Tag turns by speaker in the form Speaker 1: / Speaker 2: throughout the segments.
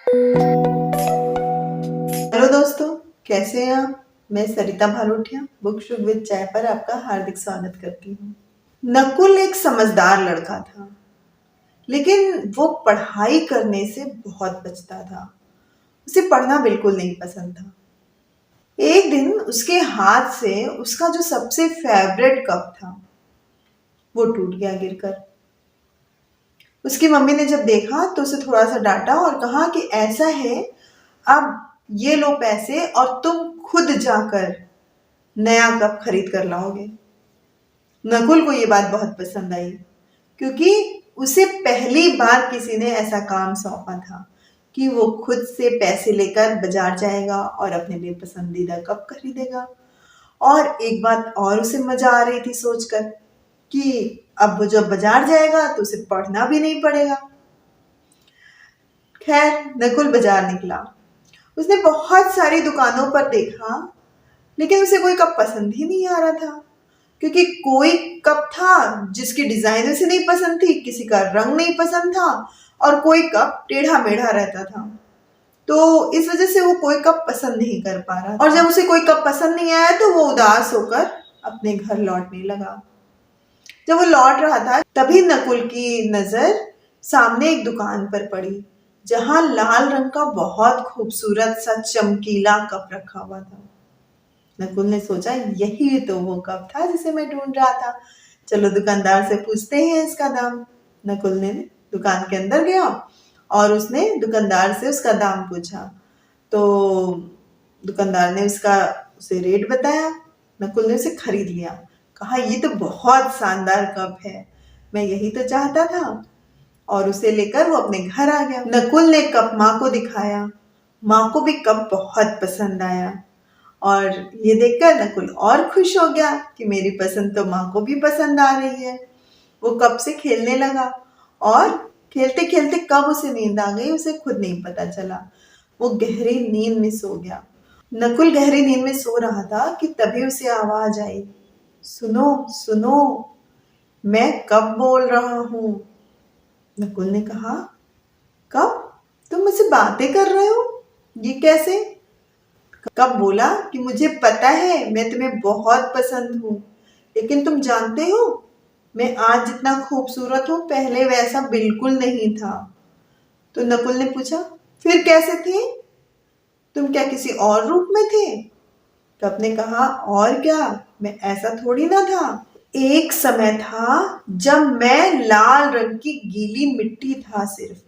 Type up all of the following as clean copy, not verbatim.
Speaker 1: Hello दोस्तों, कैसे हैं आप। मैं सरिता भारोठिया बुक शुग विद चाय पर आपका हार्दिक स्वागत करती हूँ। नकुल एक समझदार लड़का था, लेकिन वो पढ़ाई करने से बहुत बचता था। उसे पढ़ना बिल्कुल नहीं पसंद था। एक दिन उसके हाथ से उसका जो सबसे फेवरेट कप था वो टूट गया गिरकर। उसकी मम्मी ने जब देखा तो उसे थोड़ा सा डांटा और कहा कि ऐसा है, अब ये लो पैसे और तुम खुद जाकर नया कप खरीद कर लाओगे। नकुल को ये बात बहुत पसंद आई, क्योंकि उसे पहली बार किसी ने ऐसा काम सौंपा था कि वो खुद से पैसे लेकर बाजार जाएगा और अपने लिए पसंदीदा कप खरीदेगा। और एक बात और उसे मजा आ रही थी सोचकर कि अब वो जब बाजार जाएगा तो उसे पढ़ना भी नहीं पड़ेगा। खैर, नकुल बाजार निकला। उसने बहुत सारी दुकानों पर देखा, लेकिन उसे कोई कप पसंद ही नहीं आ रहा था। क्योंकि कोई कप था जिसकी डिजाइन उसे नहीं पसंद थी, किसी का रंग नहीं पसंद था, और कोई कप टेढ़ा मेढ़ा रहता था। तो इस वजह से वो कोई कप पसंद नहीं कर पा रहा था। और जब उसे कोई कप पसंद नहीं आया तो वो उदास होकर अपने घर लौटने लगा। जब वो लौट रहा था तभी नकुल की नजर सामने एक दुकान पर पड़ी, जहां लाल रंग का बहुत खूबसूरत सा चमकीला कप रखा हुआ था। नकुल ने सोचा, यही तो वो कप था जिसे मैं ढूंढ रहा था। चलो दुकानदार से पूछते हैं इसका दाम। नकुल ने दुकान के अंदर गया और उसने दुकानदार से उसका दाम पूछा। तो दुकानदार ने उसे रेट बताया। नकुल ने उसे खरीद लिया। कहा, ये तो बहुत शानदार कप है, मैं यही तो चाहता था। और उसे लेकर वो अपने घर आ गया। नकुल ने कप माँ को दिखाया। माँ को भी कप बहुत पसंद आया और ये देखकर नकुल और खुश हो गया कि मेरी पसंद तो माँ को भी पसंद आ रही है। वो कप से खेलने लगा और खेलते खेलते कब उसे नींद आ गई उसे खुद नहीं पता चला। वो गहरी नींद में सो गया। नकुल गहरी नींद में सो रहा था कि तभी उसे आवाज आई, सुनो सुनो, मैं कब बोल रहा हूँ। नकुल ने कहा, कब? तुम मुझसे बातें कर रहे हो, ये कैसे? कब बोला कि मुझे पता है मैं तुम्हें बहुत पसंद हूँ, लेकिन तुम जानते हो मैं आज जितना खूबसूरत हूँ पहले वैसा बिल्कुल नहीं था। तो नकुल ने पूछा, फिर कैसे थे? तुम क्या किसी और रूप में थे? कब ने कहा, और क्या, मैं ऐसा थोड़ी ना था। एक समय था जब मैं लाल रंग की गीली मिट्टी था सिर्फ।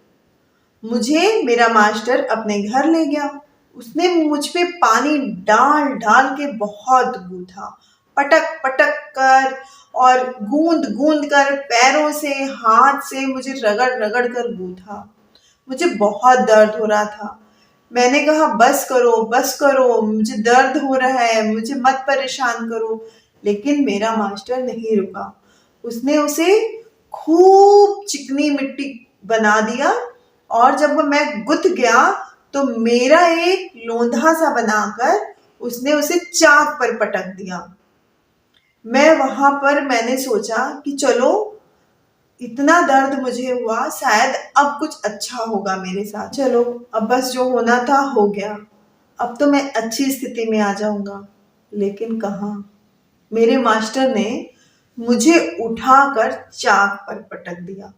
Speaker 1: मुझे मेरा मास्टर अपने घर ले गया। उसने मुझ पे पानी डाल डाल के बहुत गूथा, पटक पटक कर और गूंद गूंद कर, पैरों से हाथ से मुझे रगड़ रगड़ कर गूथा। मुझे बहुत दर्द हो रहा था। मैंने कहा, बस करो, मुझे दर्द हो रहा है, मुझे मत परेशान करो। लेकिन मेरा मास्टर नहीं रुका। उसने उसे खूब चिकनी मिट्टी बना दिया और जब मैं गुथ गया तो मेरा एक लोंधा सा बनाकर उसने उसे चाक पर पटक दिया। मैंने सोचा कि चलो, इतना दर्द मुझे हुआ, शायद अब कुछ अच्छा होगा मेरे साथ। चलो, अब बस जो होना था हो गया। अब तो मैं अच्छी स्थिति में आ जाऊंगा। लेकिन कहाँ, मेरे मास्टर ने मुझे उठाकर चाक पर पटक दिया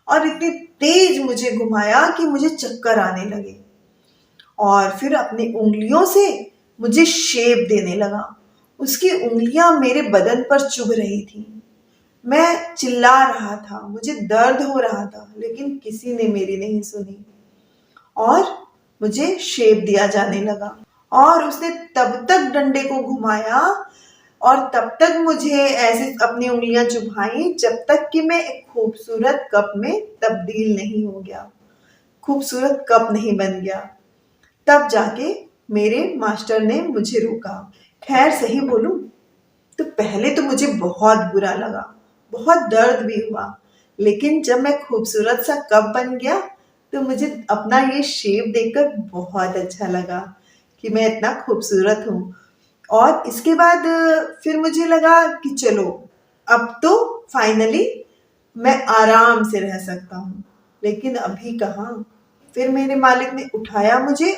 Speaker 1: और इतनी तेज मुझे घुमाया कि मुझे चक्कर आने लगे। और फिर अपनी उंगलियों से मुझे शेप देने लगा। उसकी उंगलियां मेरे बदन पर चुभ रही थी। मैं चिल्ला रहा था, मुझे दर्द हो रहा था, लेकिन किसी ने मेरी नहीं सुनी और मुझे शेप दिया जाने लगा। और उसने तब तक डंडे को घुमाया और तब तक मुझे ऐसे अपनी उंगलियां चुभाई जब तक कि मैं एक खूबसूरत कप में तब्दील नहीं हो गया, खूबसूरत कप नहीं बन गया। तब जाके मेरे मास्टर ने मुझे रोका। खैर, सही बोलूं तो पहले तो मुझे बहुत बुरा लगा, बहुत दर्द भी हुआ। लेकिन जब मैं खूबसूरत सा कप बन गया तो मुझे अपना ये शेप देखकर बहुत अच्छा लगा कि मैं इतना खूबसूरत हूँ। और इसके बाद फिर मुझे लगा कि चलो, अब तो फाइनली मैं आराम से रह सकता हूँ। लेकिन अभी कहाँ, फिर मेरे मालिक ने उठाया मुझे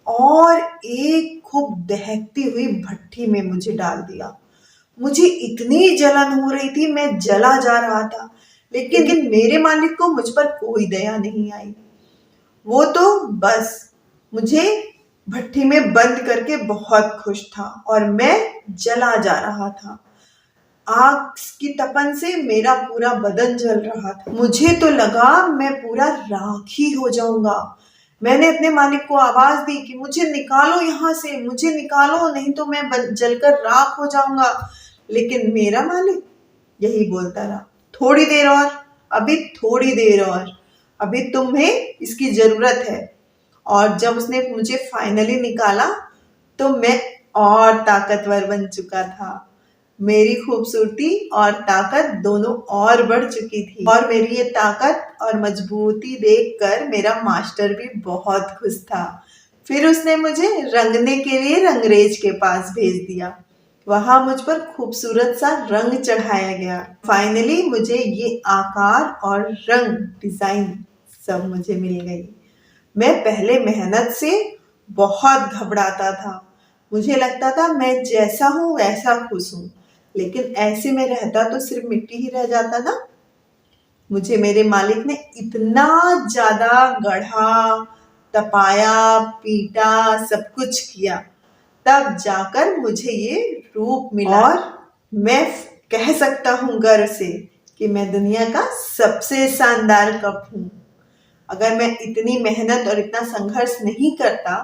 Speaker 1: और एक खूब दहकती हुई भट्ठी में मुझे डाल दिया। मुझे इतनी जलन हो रही थी, मैं जला जा रहा था, लेकिन मेरे मालिक को मुझ पर कोई दया नहीं आई। वो तो बस मुझे भट्ठी में बंद करके बहुत खुश था और मैं जला जा रहा था। आग की तपन से मेरा पूरा बदन जल रहा था। मुझे तो लगा मैं पूरा राख ही हो जाऊंगा। मैंने अपने मालिक को आवाज दी कि मुझे निकालो यहाँ से, मुझे निकालो, नहीं तो मैं जलकर राख हो जाऊंगा। लेकिन मेरा मालिक यही बोलता रहा, थोड़ी देर और, अभी थोड़ी देर और, अभी तुम्हें इसकी जरूरत है। और जब उसने मुझे फाइनली निकाला तो मैं और ताकतवर बन चुका था। मेरी खूबसूरती और ताकत दोनों और बढ़ चुकी थी और मेरी ये ताकत और मजबूती देखकर मेरा मास्टर भी बहुत खुश था। फिर उसने मुझे रंगने के लिए रंगरेज के पास भेज दिया। वहां मुझ पर खूबसूरत सा रंग चढ़ाया गया। फाइनली मुझे ये आकार और रंग डिजाइन सब मुझे मिल गई। मैं पहले मेहनत से बहुत घबराता था। मुझे लगता था मैं जैसा हूं वैसा खुश हूं, लेकिन ऐसे में रहता तो सिर्फ मिट्टी ही रह जाता ना। मुझे मेरे मालिक ने इतना ज्यादा गढ़ा, तपाया, पीटा, सब कुछ किया, तब जाकर मुझे ये रूप मिला। और मैं कह सकता हूँ गर्व से कि मैं दुनिया का सबसे शानदार कप हूँ। अगर मैं इतनी मेहनत और इतना संघर्ष नहीं करता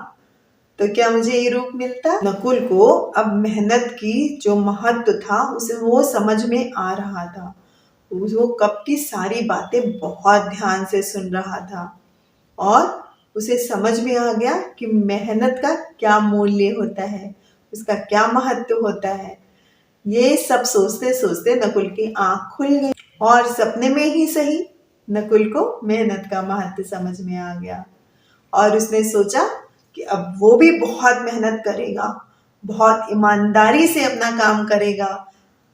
Speaker 1: तो क्या मुझे ये रूप मिलता। नकुल को अब मेहनत की जो महत्व था उसे वो समझ में आ रहा था। वो कप की सारी बातें बहुत ध्यान से सुन रहा था और उसे समझ में आ गया कि मेहनत का क्या मूल्य होता है, उसका क्या महत्व होता है। ये सब सोचते सोचते नकुल की आंख खुल गई और सपने में ही सही नकुल को मेहनत का महत्व समझ में आ गया और उसने सोचा कि अब वो भी बहुत मेहनत करेगा, बहुत ईमानदारी से अपना काम करेगा,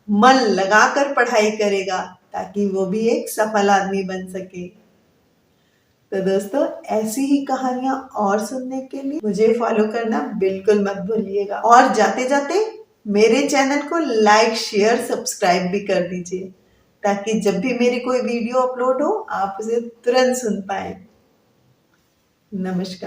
Speaker 1: मन लगाकर पढ़ाई करेगा, ताकि वो भी एक सफल आदमी बन सके। तो दोस्तों, ऐसी ही कहानियां और सुनने के लिए मुझे फॉलो करना बिल्कुल मत भूलिएगा और जाते जाते मेरे चैनल को लाइक, शेयर, सब्सक्राइब भी कर दीजिए, ताकि जब भी मेरी कोई वीडियो अपलोड हो आप उसे तुरंत सुन पाए। नमस्कार।